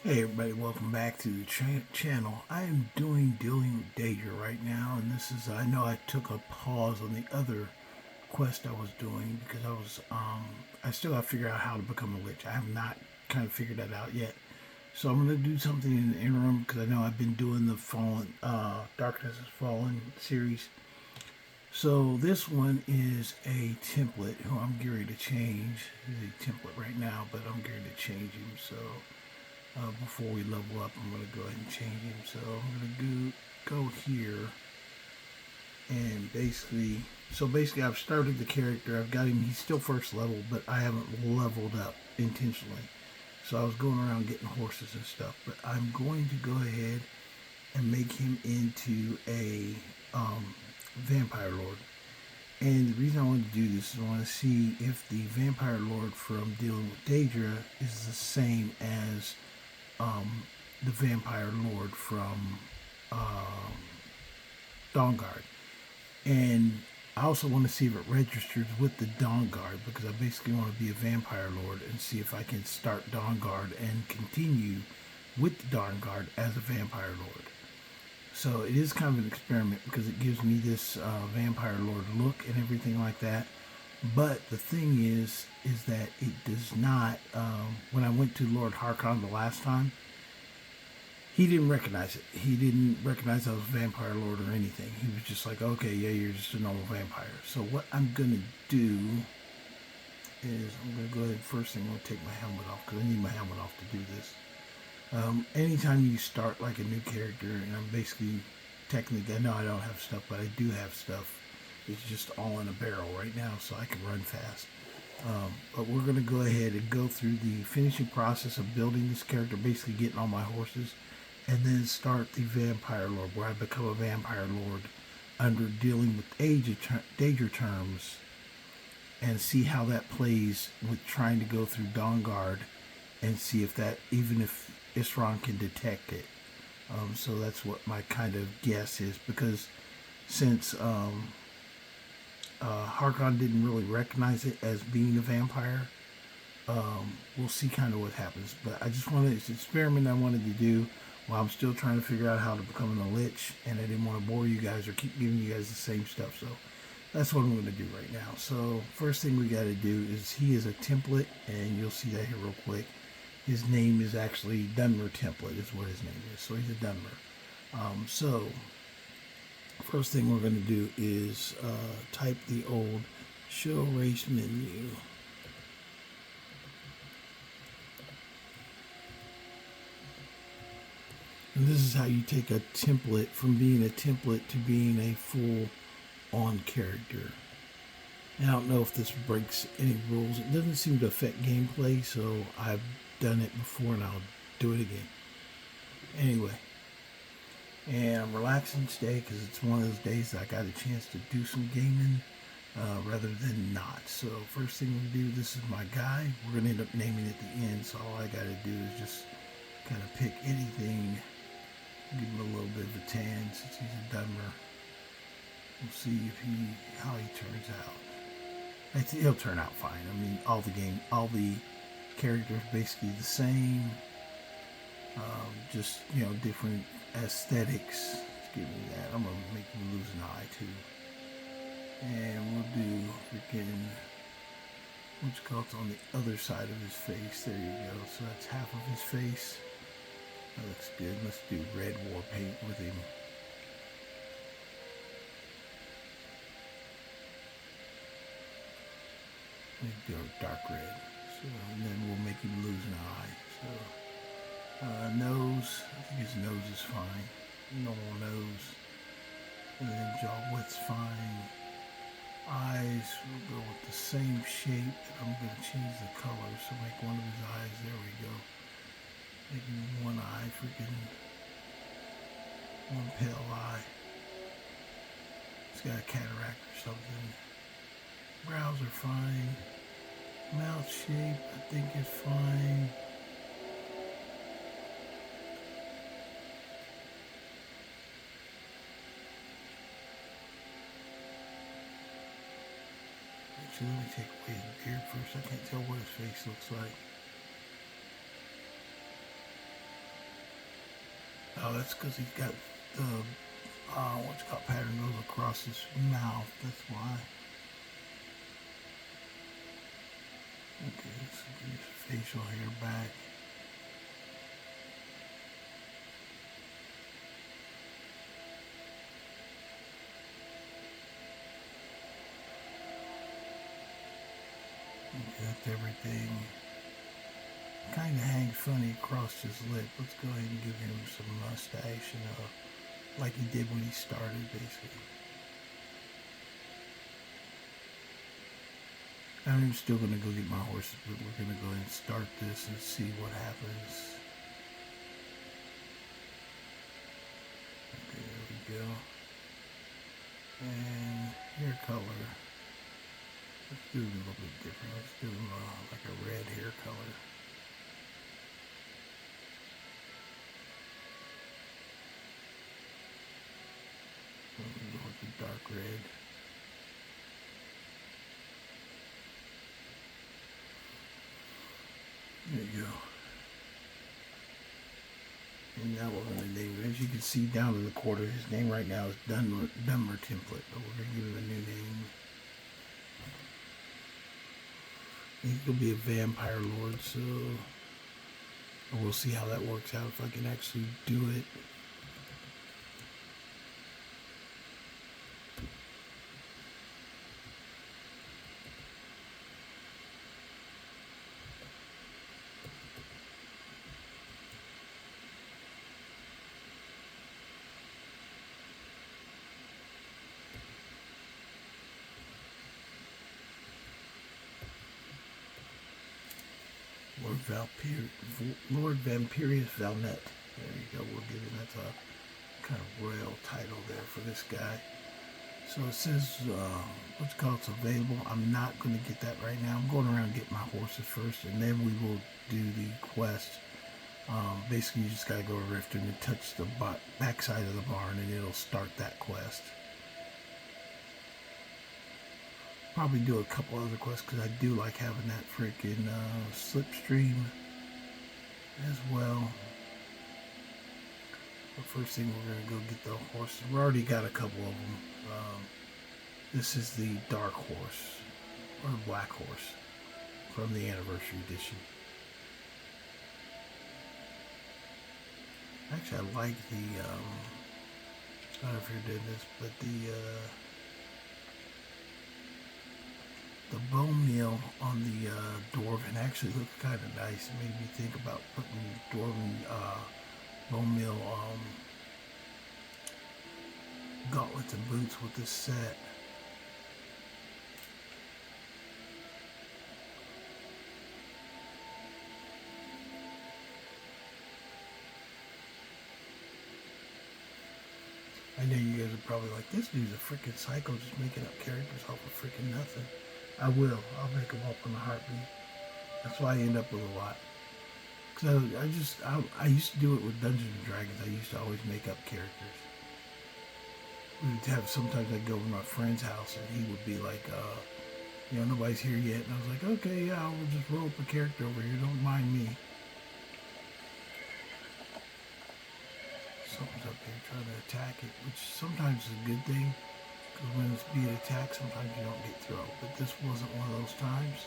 Hey everybody, welcome back to the channel. I am dealing with Daedra right now, and this is I know I took a pause on the other quest I was doing because I still got to figure out how to become a lich. I have not kind of figured that out yet. So I'm gonna do something in the interim because I know I've been doing the Fallen Darkness has Fallen series. So this one is a template who I'm gearing to change. He's a template right now, but I'm gearing to change him. So before we level up, I'm going to go ahead and change him. So I'm going to go here and basically I've started the character. I've got him. He's still first level, but I haven't leveled up intentionally. So I was going around getting horses and stuff, but I'm going to go ahead and make him into a vampire lord. And the reason I want to do this is I want to see if the vampire lord from dealing with Daedra is the same as the vampire lord from um, Dawnguard. And I also want to see if it registers with the Dawnguard because I basically want to be a vampire lord and see if I can start Dawnguard and continue with the Dawnguard as a vampire lord. So it is kind of an experiment because it gives me this vampire lord look and everything like that. But the thing is that it does not. When I went to Lord Harkon the last time, he didn't recognize it. He didn't recognize I was a vampire lord or anything. He was just like, okay, yeah, you're just a normal vampire. So what I'm gonna do is I'm gonna go ahead. First thing, I'm gonna take my helmet off because I need my helmet off to do this. Anytime you start like a new character, and I'm basically technically, I know I don't have stuff, but I do have stuff. It's just all in a barrel right now, so I can run fast. But we're going to go ahead and go through the finishing process of building this character, basically getting all my horses, and then start the vampire lord, where I become a vampire lord under dealing with Daedra terms, and see how that plays with trying to go through Dawnguard, and see if that, even if Isran can detect it. So that's what my kind of guess is, because since Harkon didn't really recognize it as being a vampire, we'll see kind of what happens. But I just wanted, it's an experiment I wanted to do while I'm still trying to figure out how to become a lich, and I didn't want to bore you guys or keep giving you guys the same stuff. So that's what I'm going to do right now. So first thing we got to do is he is a template, and you'll see that here real quick. His name is actually Dunmer Template is what his name is. So he's a Dunmer. So first thing we're going to do is type the old show race menu. And this is how you take a template from being a template to being a full on character. And I don't know if this breaks any rules. It doesn't seem to affect gameplay, so I've done it before and I'll do it again. Anyway, and I'm relaxing today because it's one of those days that I got a chance to do some gaming rather than not. So first thing we do, this is my guy. We're gonna end up naming it at the end. So all I got to do is just kind of pick anything, give him a little bit of a tan since he's a Dunmer. We'll see how he turns out. He'll turn out fine. I mean, all the characters basically the same. Just different aesthetics. Let's give me that. I'm gonna make him lose an eye too. And we'll do freaking what's called on the other side of his face. There you go. So that's half of his face. That looks good. Let's do red war paint with him. Let's go dark red. So and then we'll make him lose an eye. So nose, I think his nose is fine. Normal nose. And then jaw width's fine. Eyes, we'll go with the same shape. I'm going to change the color. So make one of his eyes. There we go. Making one eye, freaking one pale eye. It's got a cataract or something. Brows are fine. Mouth shape, I think is fine. Actually, let me take away his beard first. I can't tell what his face looks like. Oh, that's because he's got the what's called pattern goes across his mouth. That's why. Okay, let's get his facial hair back. Got everything. Kind of hangs funny across his lip. Let's go ahead and give him some mustache and like he did when he started, basically. I'm still gonna go get my horses, but we're gonna go ahead and start this and see what happens. Okay, there we go. And hair color. Let's do it a little bit different. Let's do like a red hair color. We'll go with the dark red. There you go. And now we're going to name him. As you can see down in the corner, his name right now is Dunmer Template, but we're going to give him a new name. He's going to be a vampire lord, so we'll see how that works out if I can actually do it. Lord Vampirius Valnet. There you go. We'll give him that's a kind of royal title there for this guy. So it says what's called it's available. I'm not going to get that right now. I'm going around and get my horses first, and then we will do the quest. Basically, you just got to go to Riften and touch the backside of the barn, and it'll start that quest. Probably do a couple other quests because I do like having that freaking slipstream as well. But first thing, we're going to go get the horses. We already got a couple of them. This is the dark horse or black horse from the anniversary edition. Actually, I like the I don't know if you're doing this, but the bone meal on the dwarven actually looked kind of nice. It made me think about putting dwarven bone meal gauntlets and boots with this set. I know you guys are probably like, this dude's a freaking psycho just making up characters off of freaking nothing. I will. I'll make them up in a heartbeat. That's why I end up with a lot. Because I used to do it with Dungeons and Dragons. I used to always make up characters. We would have, sometimes I'd go over to my friend's house and he would be like, nobody's here yet. And I was like, okay, yeah, we'll just roll up a character over here. Don't mind me. Someone's up there trying to attack it, which sometimes is a good thing. Because when it's being attacked, sometimes you don't get thrown. But this wasn't one of those times.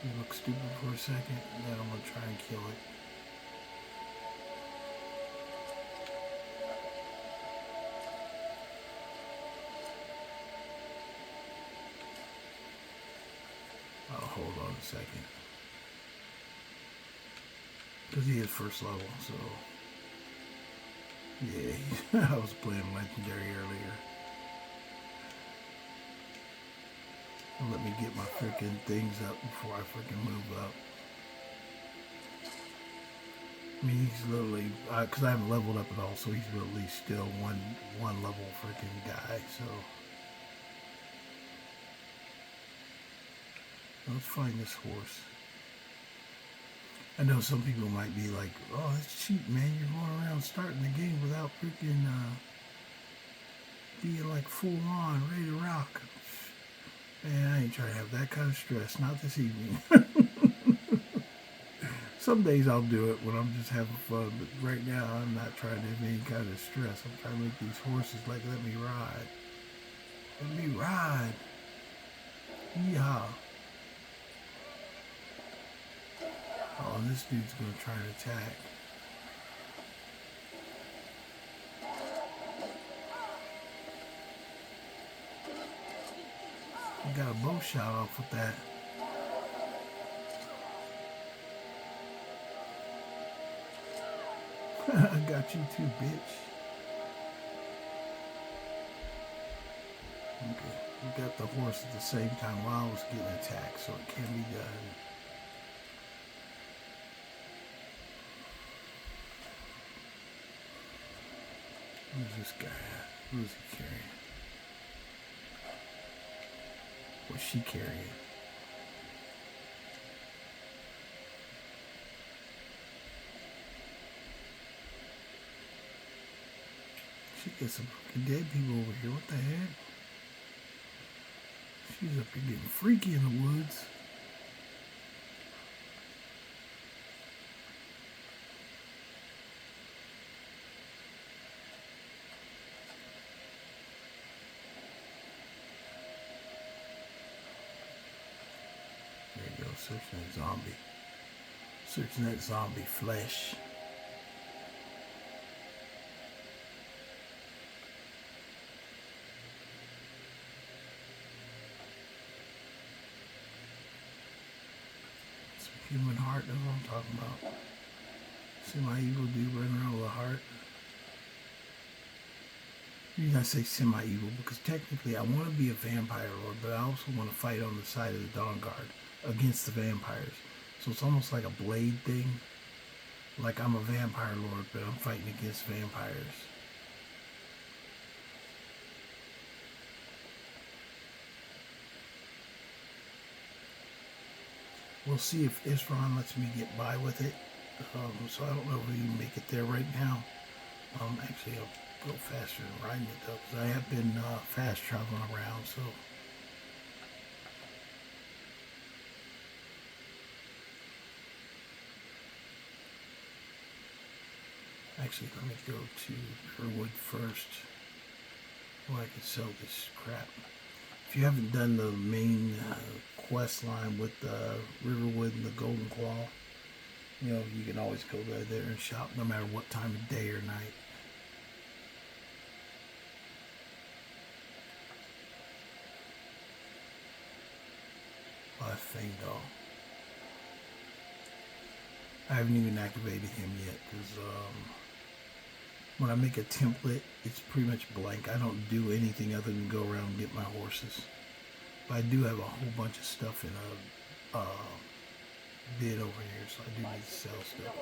You look stupid for a second, and then I'm going to try and kill it. Oh, hold on a second. Because he is first level, so... Yeah, I was playing Legendary earlier. Let me get my freaking things up before I freaking move up. I mean, he's literally... Because I haven't leveled up at all, so he's literally still one level freaking guy, so... Let's find this horse. I know some people might be like, oh, that's cheap, man. You're going around starting the game without freaking being like full on, ready to rock. Man, I ain't trying to have that kind of stress. Not this evening. Some days I'll do it when I'm just having fun, but right now I'm not trying to have any kind of stress. I'm trying to make these horses like let me ride. Let me ride. Yeehaw. Oh, and this dude's gonna try and attack. I got a bow shot off with that. I got you too, bitch. Okay, we got the horse at the same time while I was getting attacked, so it can be done. Who's this guy at? Who's he carrying? What's she carrying? She got some fucking dead people over here. What the heck? She's up here getting freaky in the woods. There you go, searching that zombie. Searching that zombie flesh. Human heart, that's what I'm talking about. See my evil dude running around with a heart. The reason I say semi-evil because technically I want to be a vampire lord, but I also want to fight on the side of the Dawn Guard against the vampires. So it's almost like a blade thing. Like I'm a vampire lord, but I'm fighting against vampires. We'll see if Isron lets me get by with it. So I don't know if we can make it there right now. Actually, I'll go faster than riding it though, because I have been fast traveling around. So actually, let me go to Riverwood first, so I can sell this crap. If you haven't done the main quest line with the Riverwood and the Golden Claw, you know, you can always go there and shop no matter what time of day or night. Fangdal. I haven't even activated him yet because when I make a template, it's pretty much blank. I don't do anything other than go around and get my horses. But I do have a whole bunch of stuff in a bid over here, so I do need to sell stuff.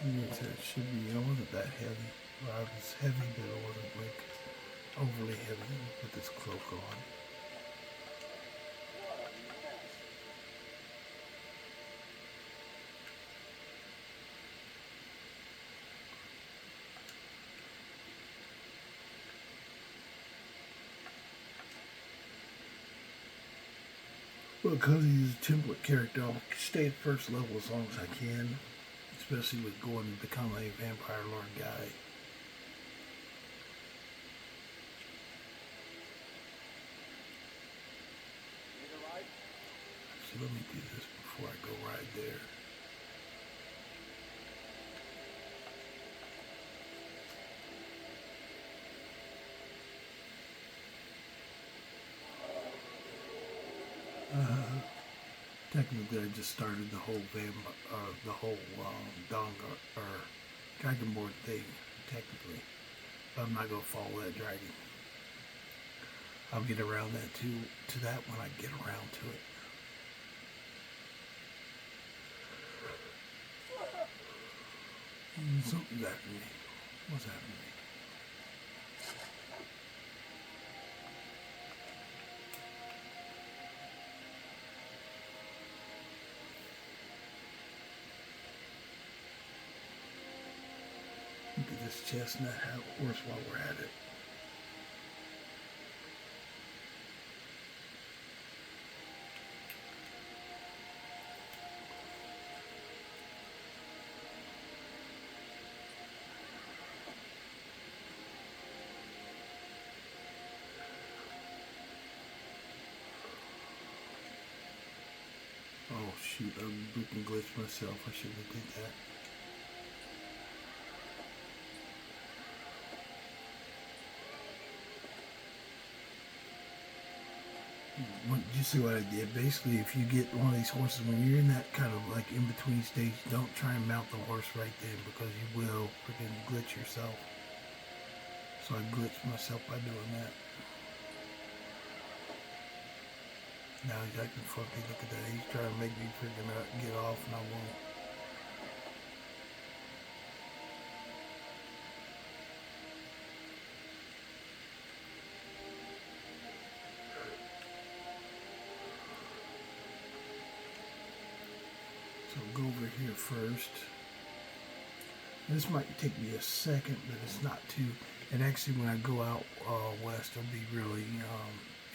Yes, it should be. I wasn't that heavy. Well, I was heavy, but it wasn't like overly heavy. Let me put this cloak on. Well, because he's a template character, I'll stay at first level as long as I can. Especially with going to become a vampire lord guy. technically I just started the whole Donga or Dragonborn thing, technically. But I'm not gonna follow that dragon. I'll get around that to that when I get around to it. Something's after me. What's after me? Look at this chestnut horse while we're at it. Oh shoot, I freaking glitched myself. I shouldn't have did that. You see what I did? Basically, if you get one of these horses, when you're in that kind of like in-between stage, don't try and mount the horse right then because you will freaking glitch yourself. So I glitched myself by doing that. Now he's acting funky. Look at that. He's trying to make me freaking get off, and I won't. So I'll go over here first. This might take me a second, but it's not too. And actually, when I go out west, it'll be really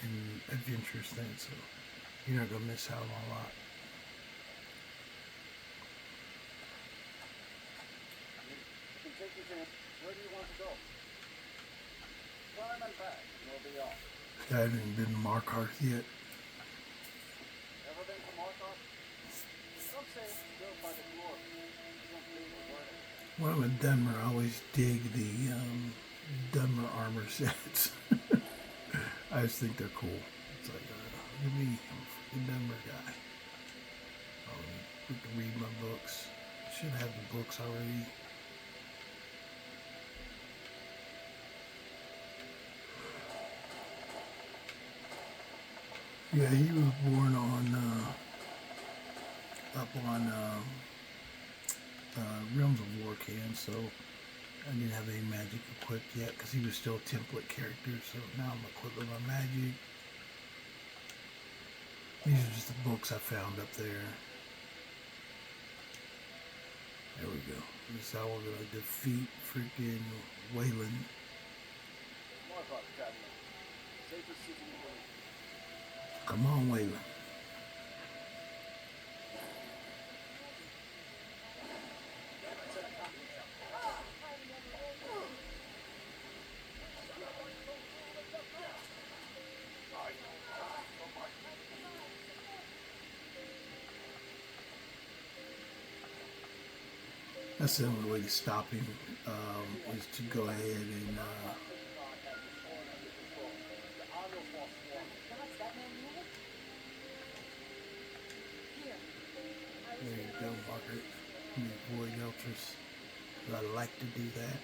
an adventurous thing. So you're not gonna miss out on a lot. I can take you to where do you want to go? Climb and back, and we'll be off. I haven't been to Markarth yet. Ever been to Markarth? Some say it's built by the dwarves. You don't believe a word of it. When I'm in Denver, I always dig the Denver armor sets. I just think they're cool. It's like, look at me, I'm a freaking Denver guy. We can read my books. Should have the books already. Yeah, he was born on up on Realms of War can, so I didn't have any magic equipped yet because he was still a template character. So now I'm equipped with my magic. These are just the books I found up there. There we go. This is how we're gonna defeat freaking Wayland. Markarth, traveler. Safest city in the world. Come on, Wayland. That's the only way to stop him, is to go ahead and there you go, Margaret. You avoid ultras. I like to do that.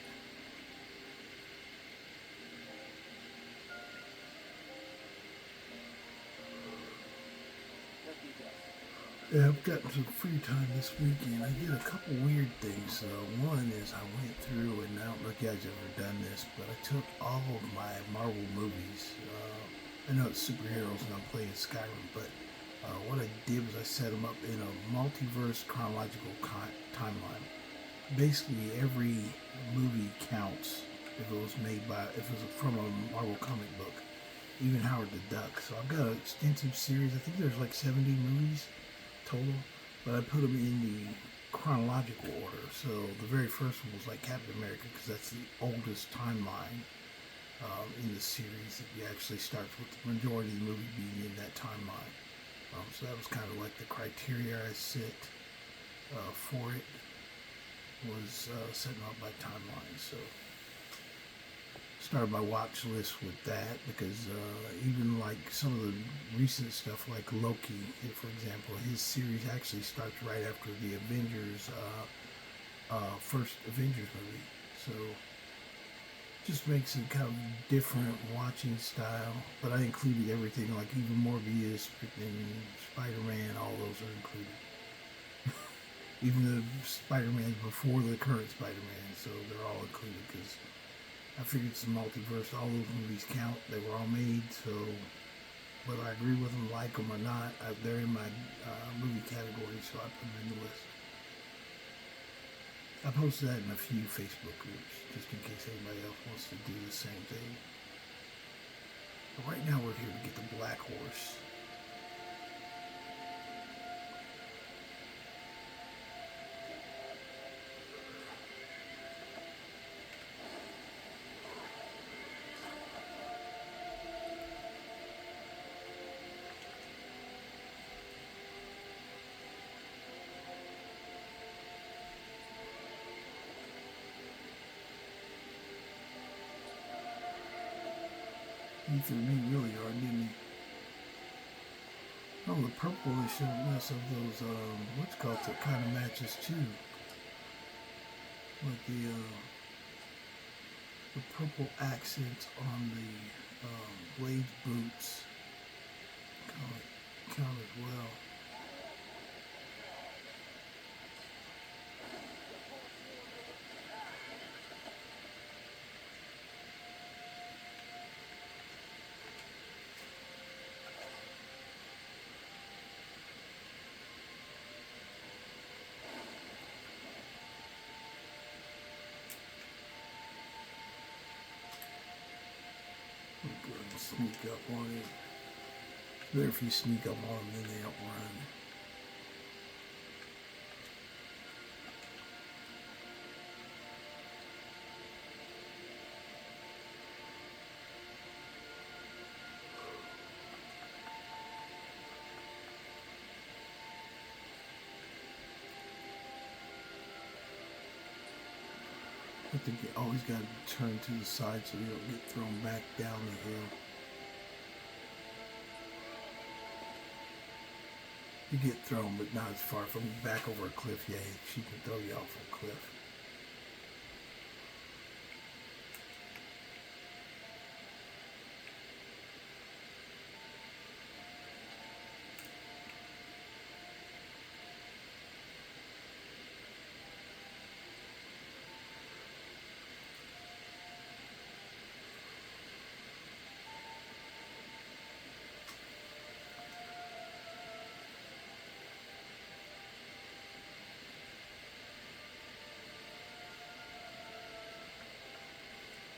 Yeah, I've gotten some free time this weekend. I did a couple weird things. One is I went through, and I don't know if you guys have ever done this, but I took all of my Marvel movies. I know it's superheroes and I'm playing Skyrim, but what I did was I set them up in a multiverse chronological timeline. Basically, every movie counts if it was from a Marvel comic book, even Howard the Duck. So I've got an extensive series. I think there's like 70 movies total, but I put them in the chronological order. So the very first one was like Captain America because that's the oldest timeline in the series. It actually starts with the majority of the movie being in that timeline. So that was kind of like the criteria I set for it was setting up by timeline. So started my watch list with that because even like some of the recent stuff, like Loki, for example, his series actually starts right after the Avengers, first Avengers movie. So just makes it kind of different watching style. But I included everything, like even Morbius and Spider-Man, all those are included. Even the Spider-Man before the current Spider-Man, so they're all included because I figured it's a multiverse. All those movies count. They were all made, so whether I agree with them, like them or not, they're in my movie category, so I put them in the list. I posted that in a few Facebook groups, just in case anybody else wants to do the same thing. But right now we're here to get the Black Horse. He threw me really hard, didn't he? Oh, the purplishness of those, what's called it, kind of matches too. Like the purple accents on the blade boots count as well. Go ahead and sneak up on it. Better if you sneak up on them, then they don't run. I think you always got to turn to the side so you don't get thrown back down the hill. You get thrown, but not as far from back over a cliff. Yeah, she can throw you off a cliff.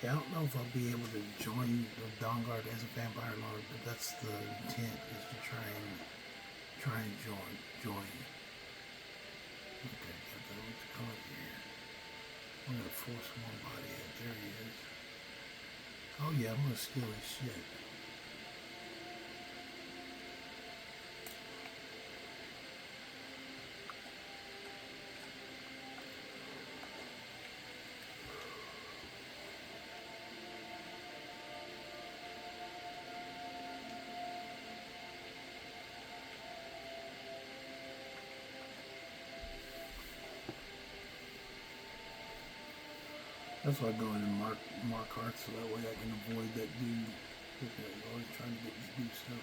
Yeah, I don't know if I'll be able to join the Dawnguard as a vampire lord, but that's the intent, is to try and join. Okay, got that. What's going on here? I'm gonna force one body in. There he is. Oh yeah, I'm gonna steal his shit. That's why I go in and mark hearts so that way I can avoid that dude. He's always trying to get me to do stuff.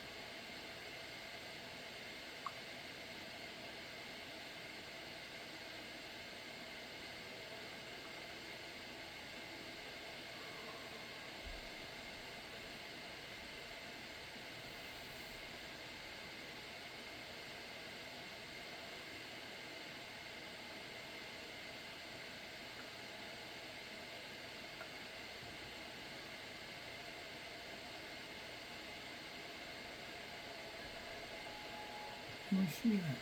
Where's she at?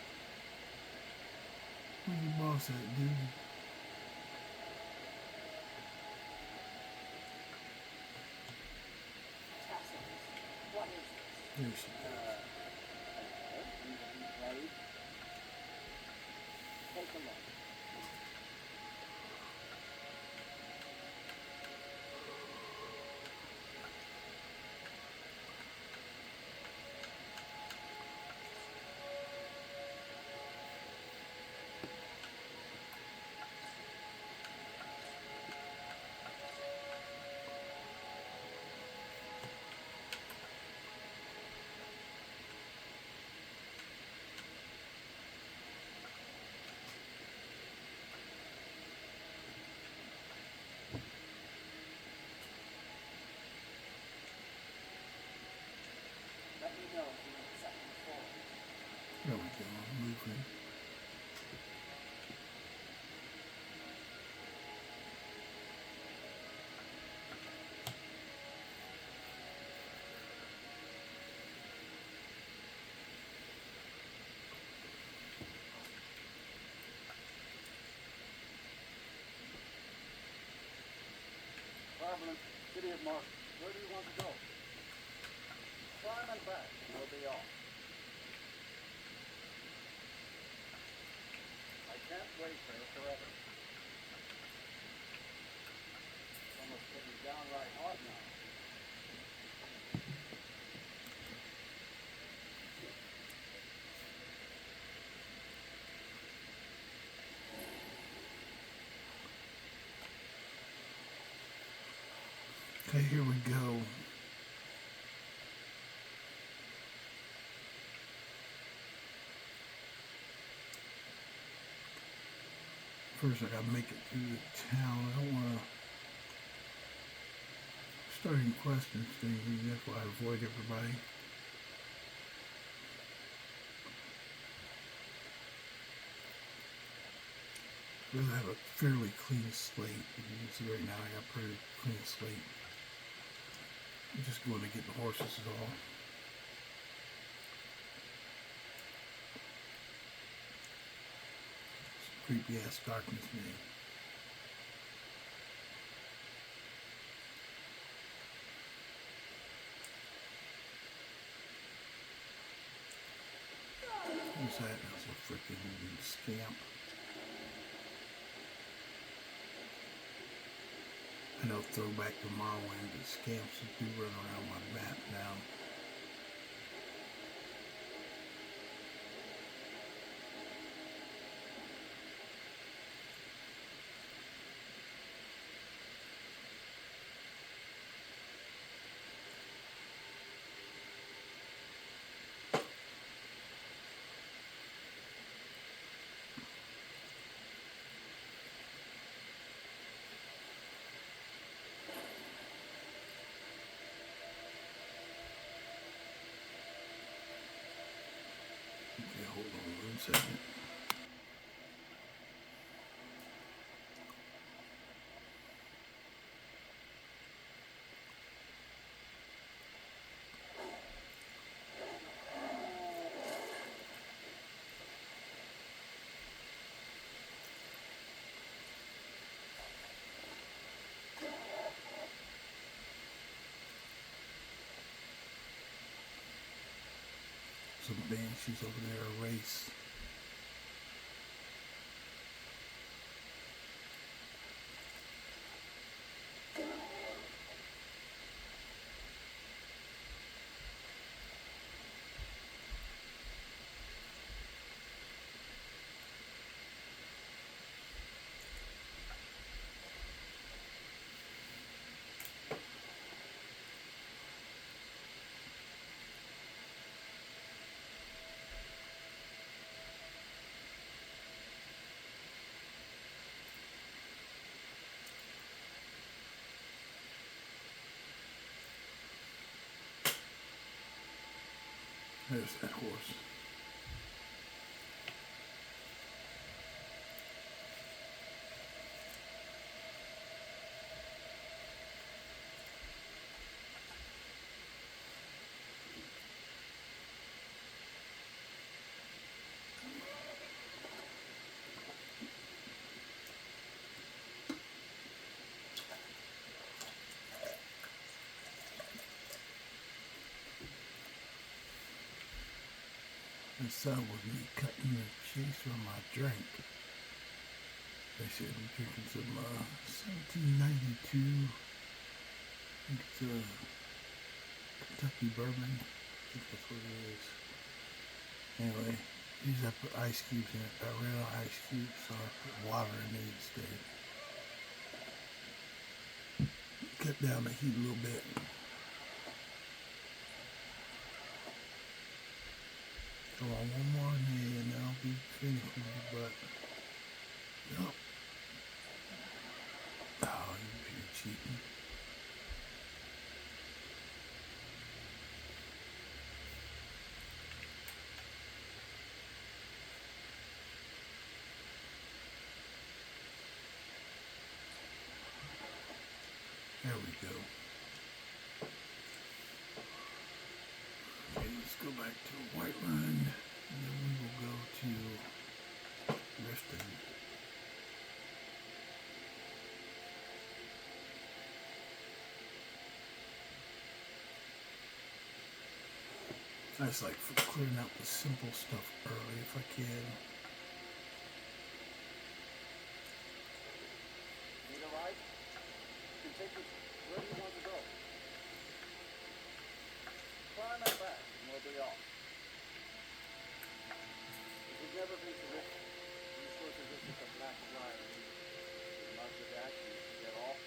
Where's your boss at, dude? What is this? There she goes. Take a look. traveling city of Mark. Where do you want to go? Climb and back, and we'll be off. I can't wait here forever. It's almost getting downright hot now. Okay, here we go. First, I gotta make it through the town. I don't want to start any questions things. That's why I avoid everybody. Really have a fairly clean slate. You can see right now I got a pretty clean slate. I'm just going to get the horses is all. Creepy ass darkness, man. Who's that? That's a freaking scamp. I know throwback to Morrowind, but scamps do run around my map now. Okay, hold on 1 second. Some banshees over there, a race. There's that horse. This was me cutting the cheese from my drink. They said I'm drinking some 1792. I think it's a Kentucky bourbon. I think that's what it is. Anyway, these I put ice cubes in it. Got real ice cubes, so I put water in it instead. Cut down the heat a little bit. Come on, one more day and I'll be finished with it, but nope. Oh, you're cheating. There we go. Okay, let's go back to Whiterun, and then we will go to Riften. I just like clearing out the simple stuff early if I can. Need a ride? Can take you wherever you want to go. Climb and back, and we'll be off. If you've never been to Rick, be sure to visit the Black Lion. With lots of action to get off.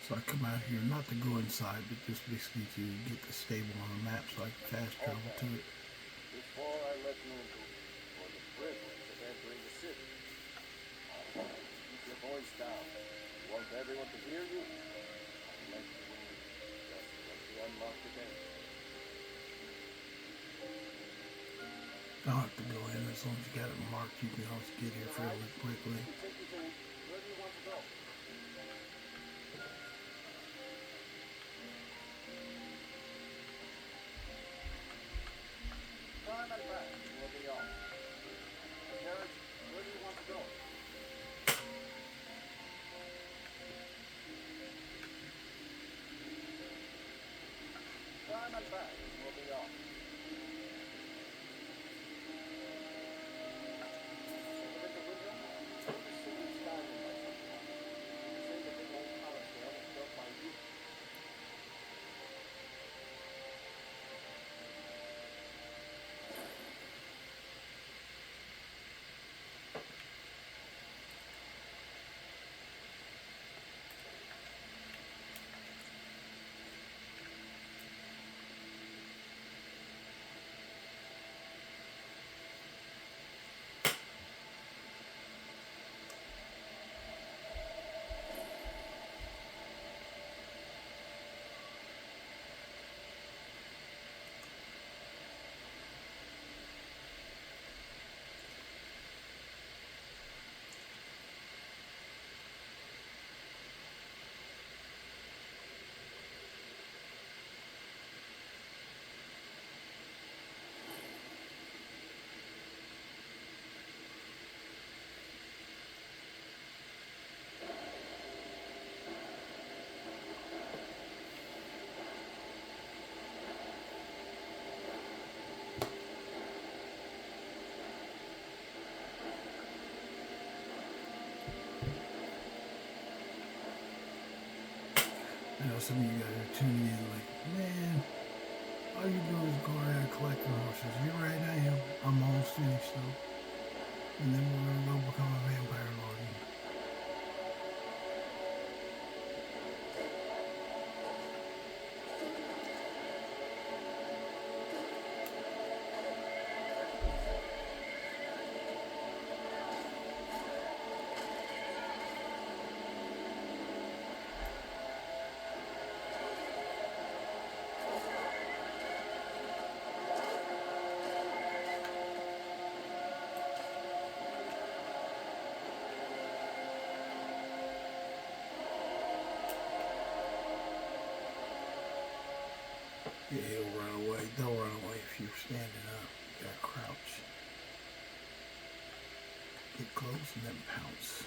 So I come out here not to go inside, but just basically to get the stable on the map so I can fast travel to it. Before I let you into for the privilege of entering the city, keep your voice down. You want everyone to hear you? Let me in just when you unlock the gate. I don't have to go in as long as you got it marked. You can always get here fairly quickly. I can take you to wherever you want to go. Climb and back, and we'll be off. Carriage, where do you want to go? Climb and back, and we'll be off. Look at the window. What do you see in Skyrim by sundown? You say the big old palace there was built by you. I know some of you guys are tuning in like, man, all you do is go around collecting horses. You're right, I am. I'm almost finished though. And then we're gonna go become a vampire lord. Yeah, he'll run away. They'll run away if you're standing up. You gotta crouch. Get close and then pounce.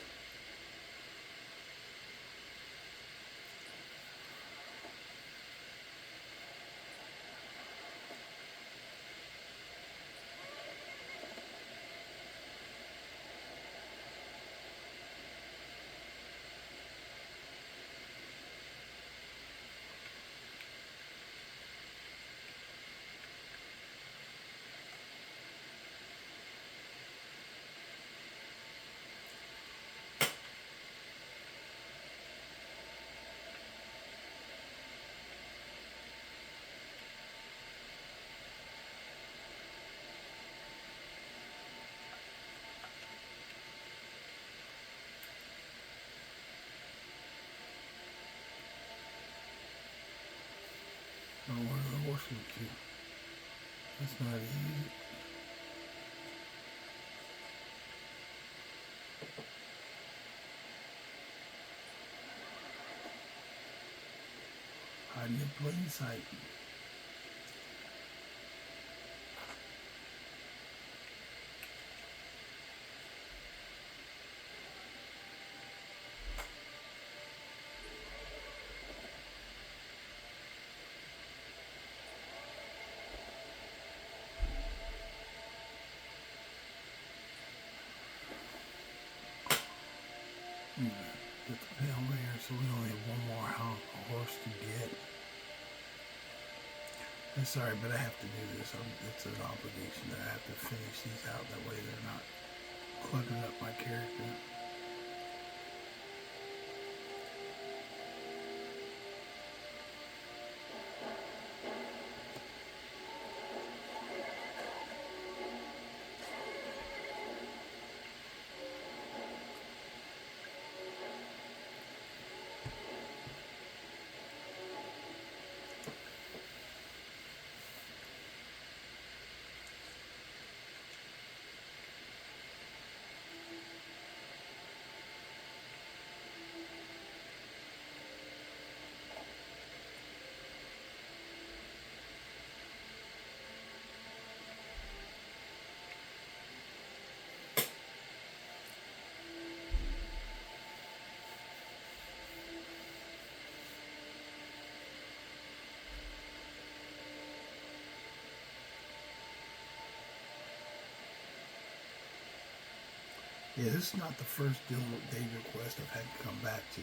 Oh, what are the horses do? That's not easy. Hiding in plain sight. Get the pale layer, so we only have one more horse to get. I'm sorry, but I have to do this. It's an obligation that I have to finish these out. That way they're not cluttering up my character. Yeah, this is not the first Daedra quest I've had to come back to.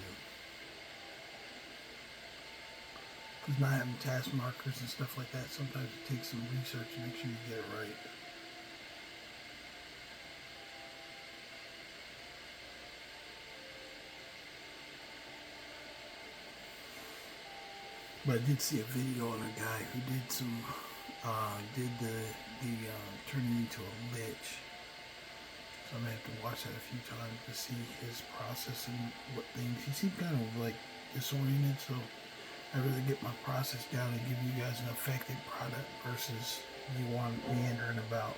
Because not having task markers and stuff like that, sometimes it takes some research to make sure you get it right. But I did see a video on a guy who did some, turning into a lich. So I'm going to have to watch that a few times to see his process and what things. He seemed kind of like disoriented, so I'd rather get my process down and give you guys an effective product versus you want meandering about.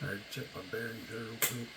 Sorry to check my bearings there real quick.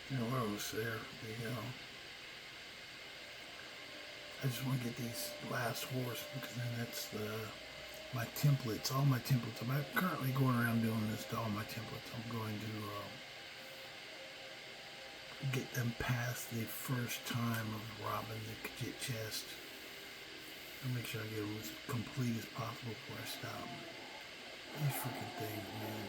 You know what I was there? I just want to get these last horse because then that's my templates, all my templates. I'm currently going around doing this to all my templates. I'm going to get them past the first time of robbing the Kajit chest. I'll make sure I get them as complete as possible before I stop. These freaking things, man.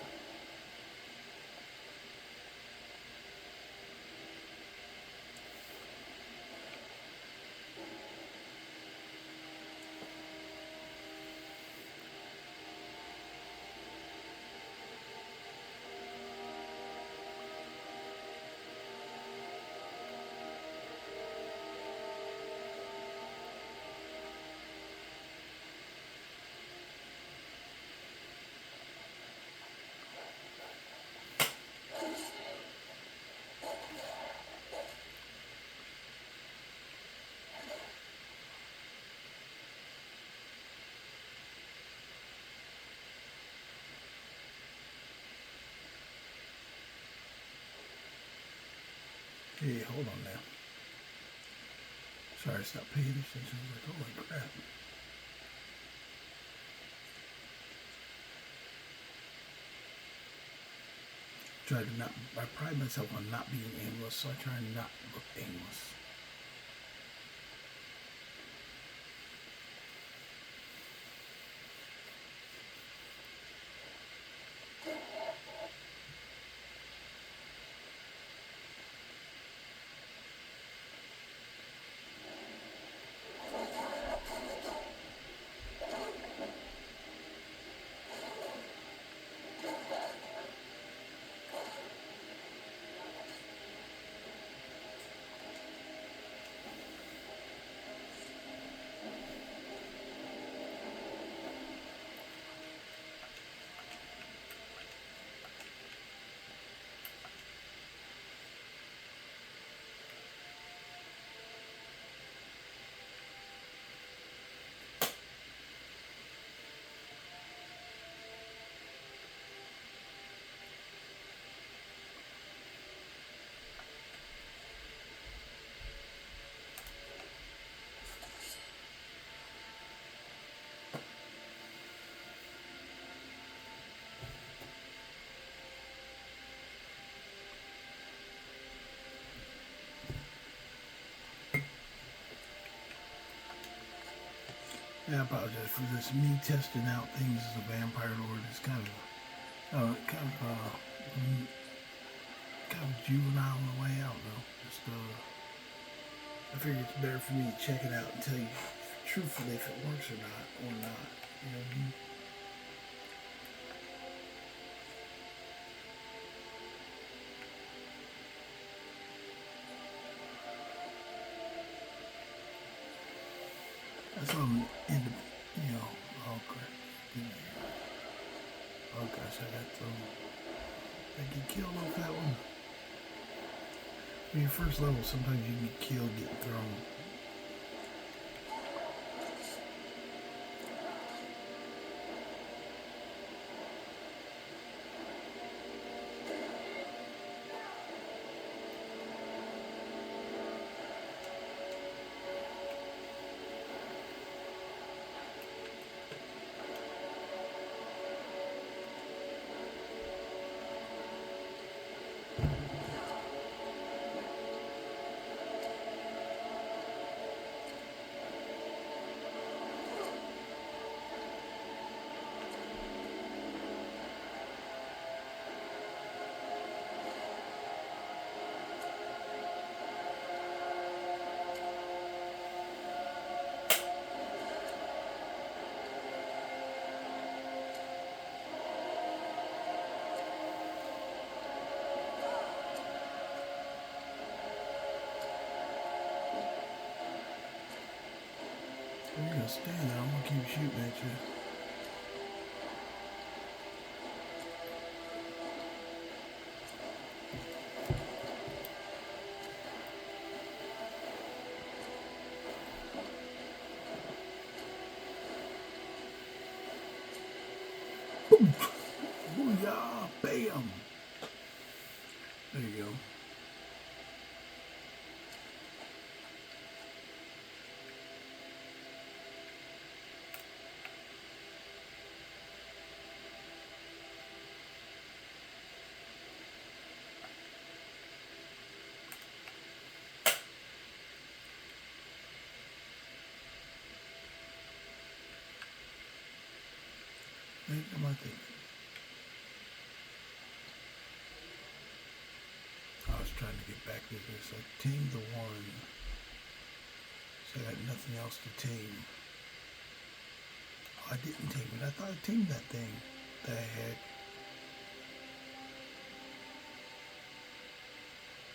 Hey, hold on now. Sorry, I stopped paying attention. I was like, holy crap. Try to not, I pride myself on not being aimless, so I try and not look aimless. I apologize for this. Me testing out things as a vampire lord is kind of juvenile on the way out, though. Just I figure it's better for me to check it out and tell you truthfully if it works or not. You know what I mean? That's why I'm into, oh crap. Oh gosh, I got thrown. I get killed off that one. When you're first level, sometimes you can get killed getting thrown. You're gonna stand there, I'm gonna keep shooting at you. Boom! Booyah! Bam! There you go. What am I thinking? I was trying to get back to this. I tamed the one. So I got nothing else to tame. Oh, I didn't tame it. I thought I tamed that thing that I had.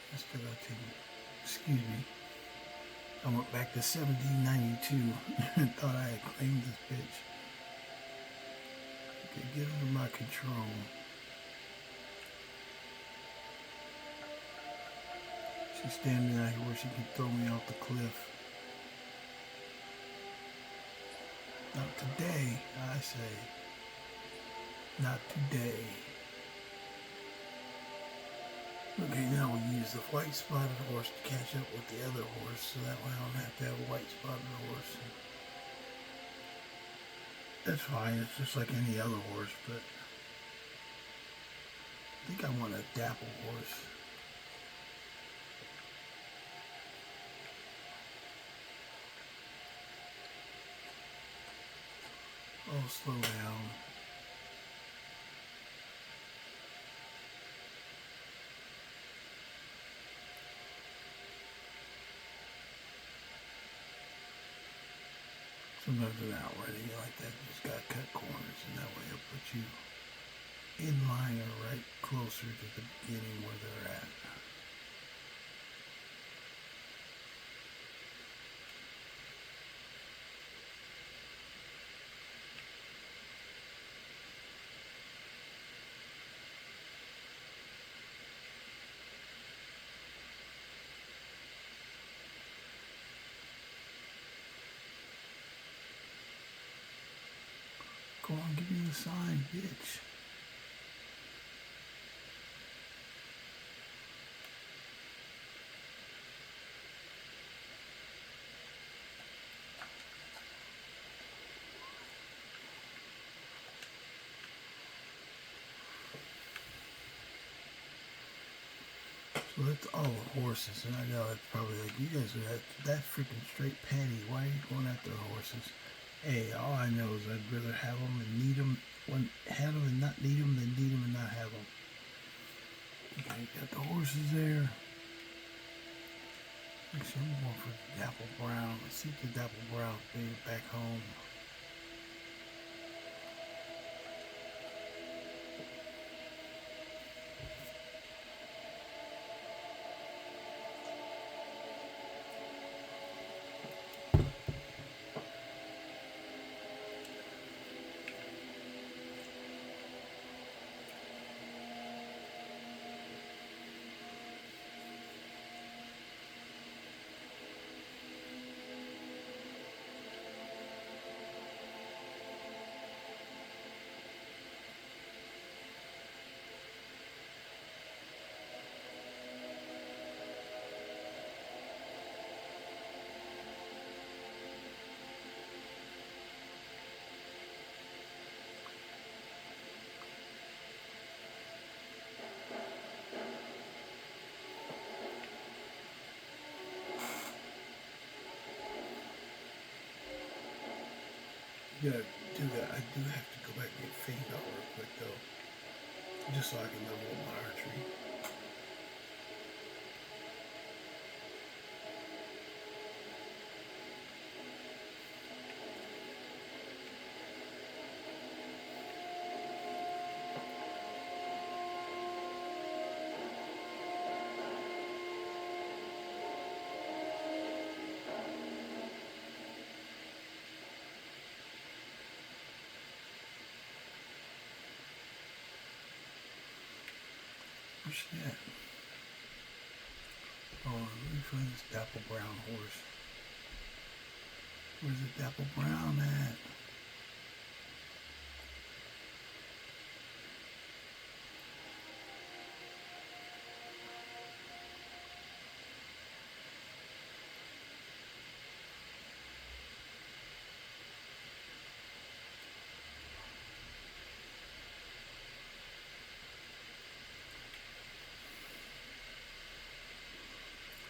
I still got to tame it. Excuse me. I went back to 1792 and thought I had claimed this bitch. Okay, get under my control. She's standing out here where she can throw me off the cliff. Not today, I say. Not today. Okay, now we use the white spotted horse to catch up with the other horse, so that way I don't have to have a white spotted horse. That's fine, it's just like any other horse, but I think I want a dapple horse. Oh, slow down. Sometimes an outright like that, you just gotta cut corners, and that way it'll put you in line or right closer to the beginning where they're at. Go on, give me the sign, bitch. So that's all the horses, and I know it's probably like, you guys are that freaking straight patty. Why are you going after the horses? Hey, all I know is I'd rather have them and need them, have them and not need them, than need them and not have them. Okay, got the horses there. Actually, I'm going for the dapple brown. Let's see if the dapple brown made it back home. Yeah, do that. I do have to go back and get fade out real quick though, just so I can level up my archery. Where's she at? Oh, let me find this dapple brown horse. Where's the dapple brown at?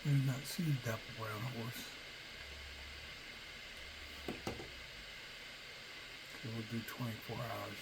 I do not see the dapple brown horse. So we'll do 24 hours.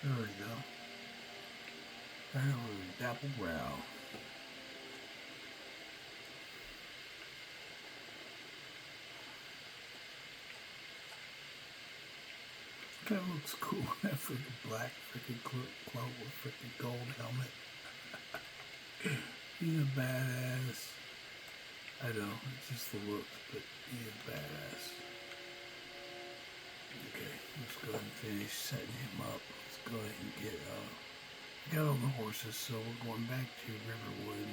There we go. There was dapple brown. That looks cool. That freaking black freaking cloak with freaking gold helmet. He's a badass. I know, it's just the looks, but he is badass. Okay, let's go ahead and finish setting him up. Let's go ahead and got all the horses, so we're going back to Riverwood.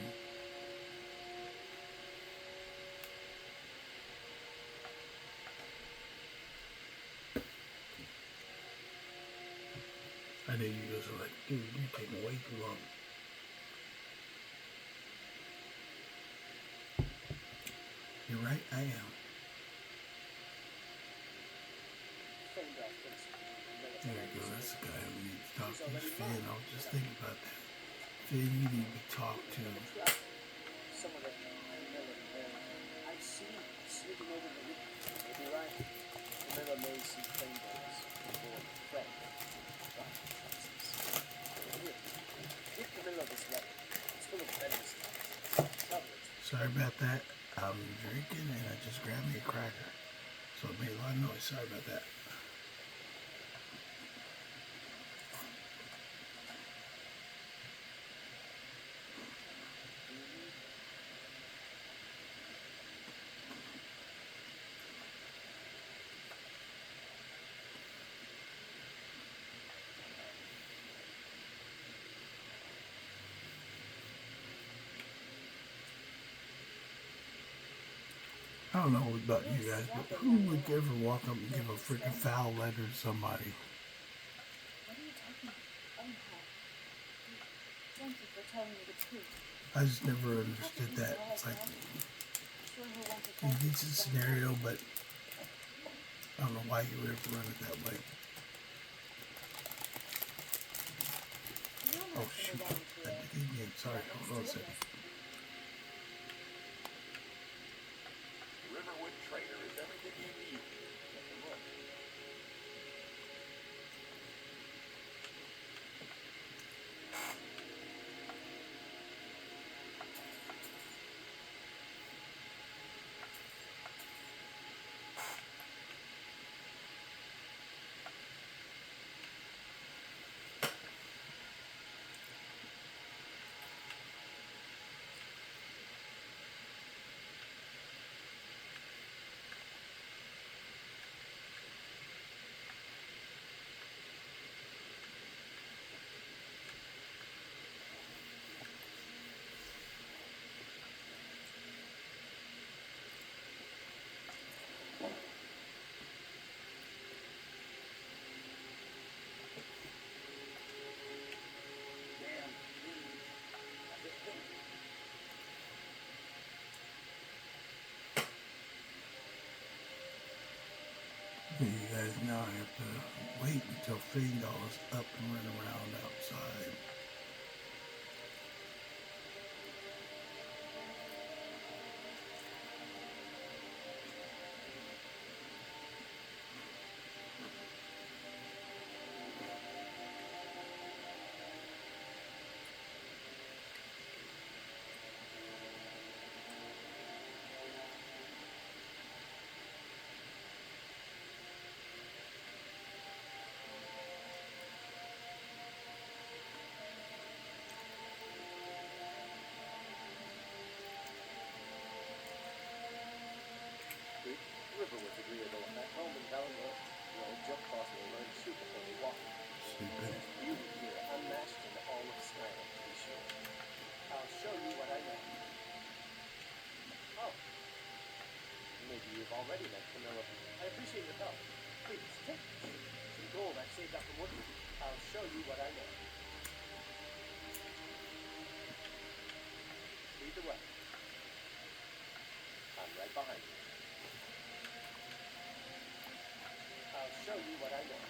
I know you guys are like, dude, you're taking way too long. You're right, I am. There you go, that's the guy who needs to talk to. He's Finn. I was just thinking about that. Finn, you need to be talked to. Some of it, I've seen sneaking over the river. Maybe right. Camilla may see fingers before the friend. Give Camilla this letter. It's full of feathers. Sorry about that. I'm drinking and I just grabbed me a cracker. So it made a lot of noise. Sorry about that. I don't know about you guys, but who would ever walk up and give a freaking foul letter to somebody? What are you talking about? Oh, no. Thank you for telling me the truth. I just never understood that. It's like, he gets a scenario, but I don't know why you would ever run it that way. Oh, shoot. I did it again. Sorry, hold on a second. Riverwood Trader is everything you need. You guys now have to wait until Fingall is up and running around outside. Riverwood's agreeable at that home and down the road. The old jump cross will learn to shoot before they walk. Stupid. Beauty here, unmatched in all of Skyrim, to be sure. I'll show you what I know. Oh. Maybe you've already met Camilla. I appreciate your help. Please, take some gold I've saved up from Woodland. I'll show you what I know. Lead the way. I'm right behind you. I'll show you what I know.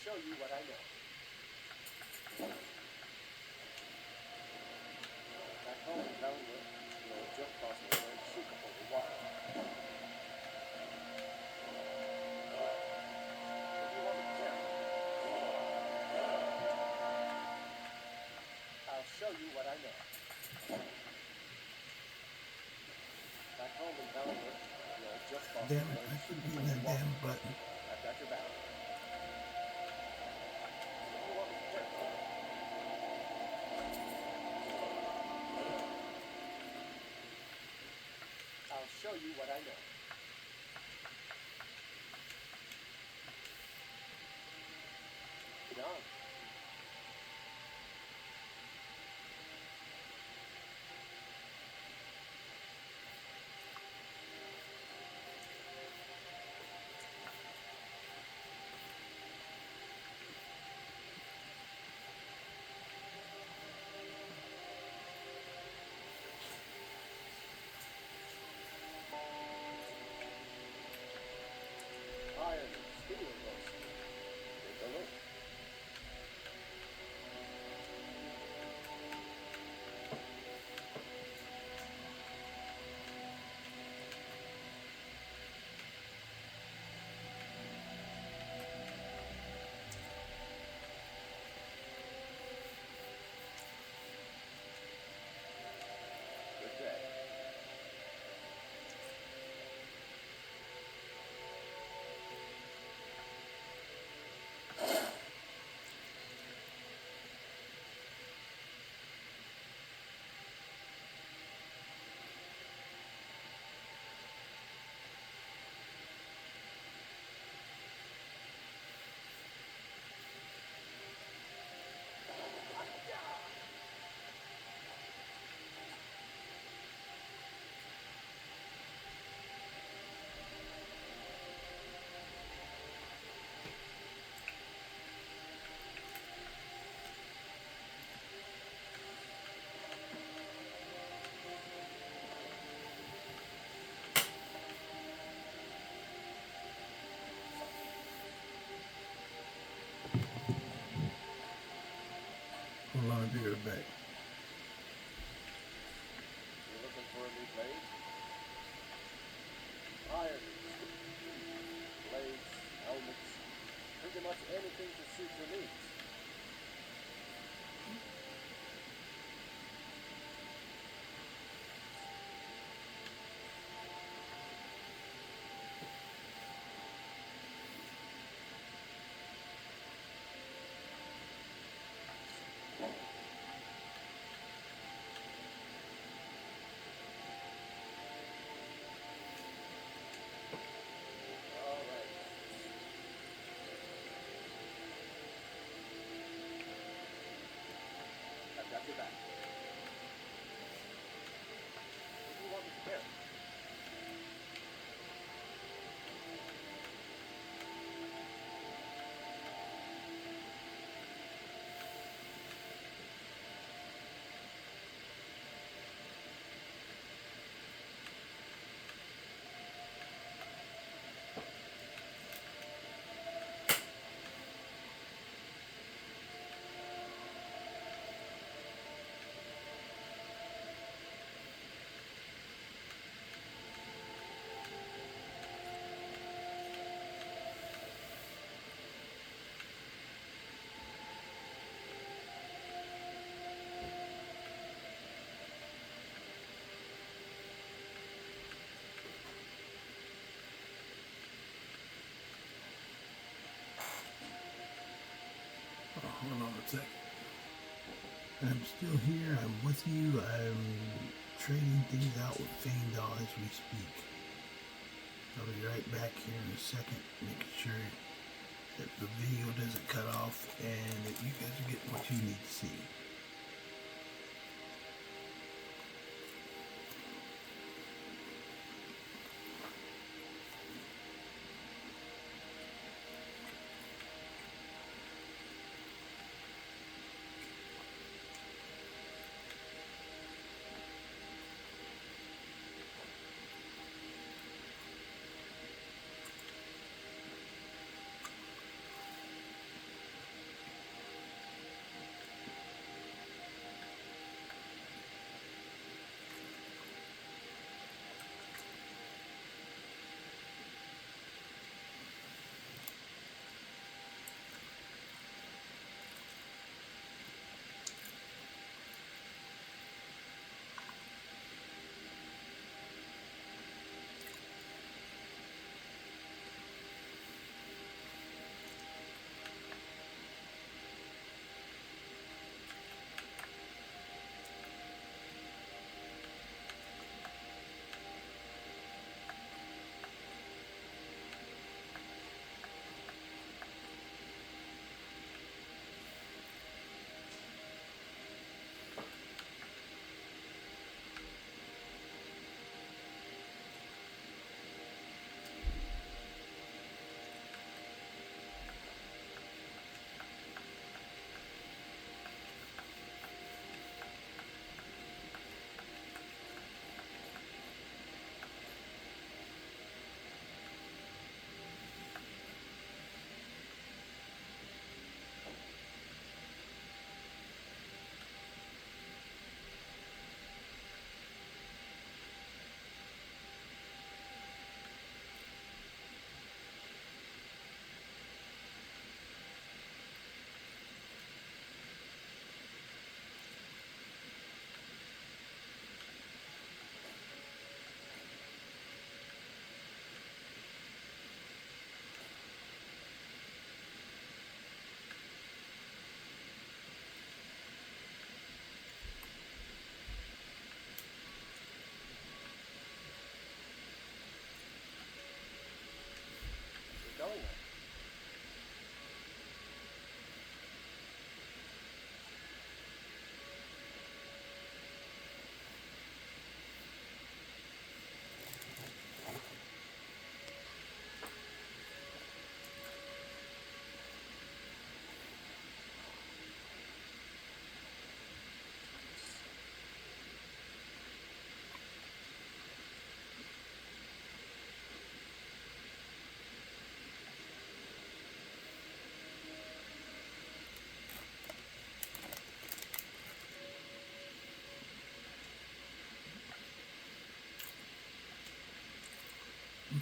show you what I know. Back home in Daedra, the old jump cost me learned to shoot the holy water. If you want me to tell you, I'll show you what I know. Back home in Daedra, the old jump cost me Damn it, learned I to shoot keep the hitting holy that water. damn button. I've got your back. If you want me to tell you, I'll show you what I know. Get on. Iron and steel roast. Take a look. Good day. Hold on, I'll be right back. You're looking for a new blade? Iron, blades, helmets, pretty much anything to suit your needs. All right. I've got your back. What do you want me to carry? Oh, hold on a second. I'm still here. I'm with you. I'm trading things out with Feindal as we speak. I'll be right back here in a second, making sure that the video doesn't cut off and that you guys are getting what you need to see.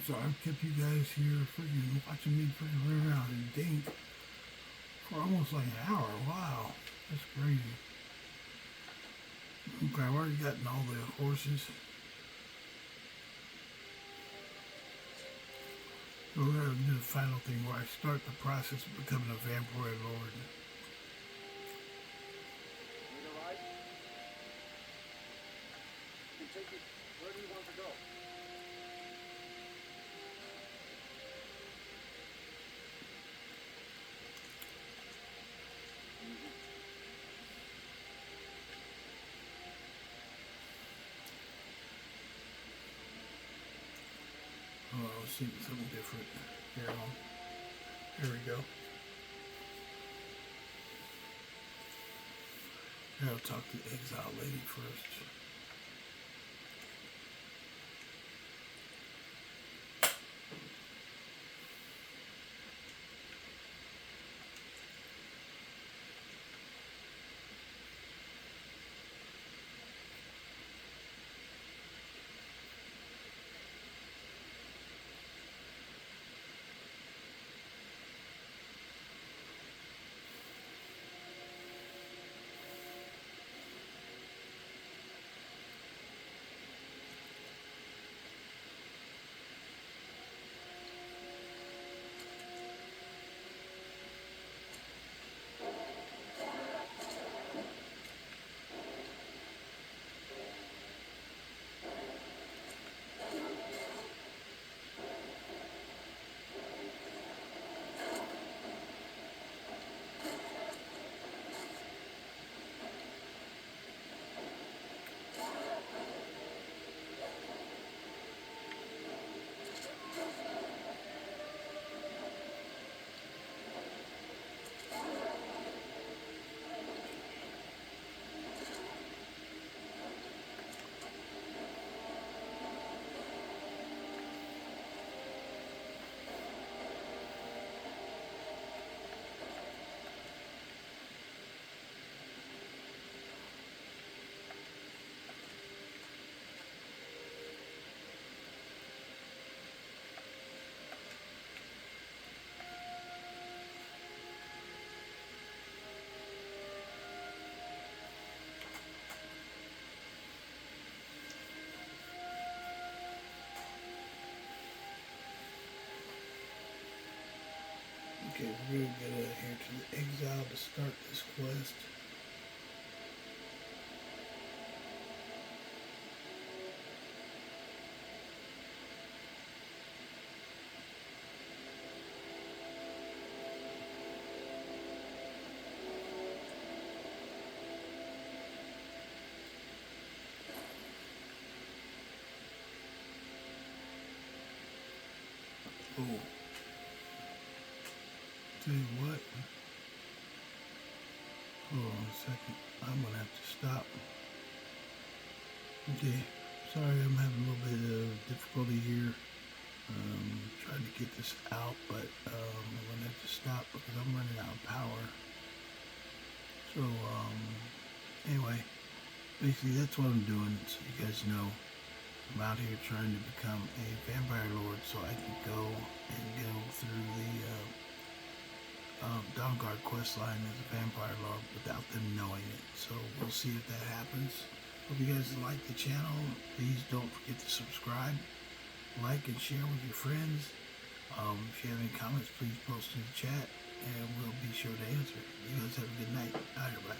So I've kept you guys here freaking watching me freaking run around and dink for almost like an hour. Wow, that's crazy. Okay, I've already gotten all the horses. So we're going to do the final thing where I start the process of becoming a vampire lord. Need a ride? You take it. Where do you want to go? Oh, let's see something different. Here we go. I'll talk to the exile lady first. Okay, we're going to get here to the exile to start this quest. Oh. Tell you what. Hold on a second. I'm going to have to stop. Okay. Sorry, I'm having a little bit of difficulty here. Trying to get this out, but I'm going to have to stop because I'm running out of power. So, anyway, basically that's what I'm doing, so you guys know. I'm out here trying to become a vampire lord so I can go and go through the Dawnguard quest line as a vampire lord without them knowing it. So we'll see if that happens. Hope you guys like the channel. Please don't forget to subscribe, like, and share with your friends. If you have any comments, please post in the chat and we'll be sure to answer. You guys have a good night. Bye, everybody.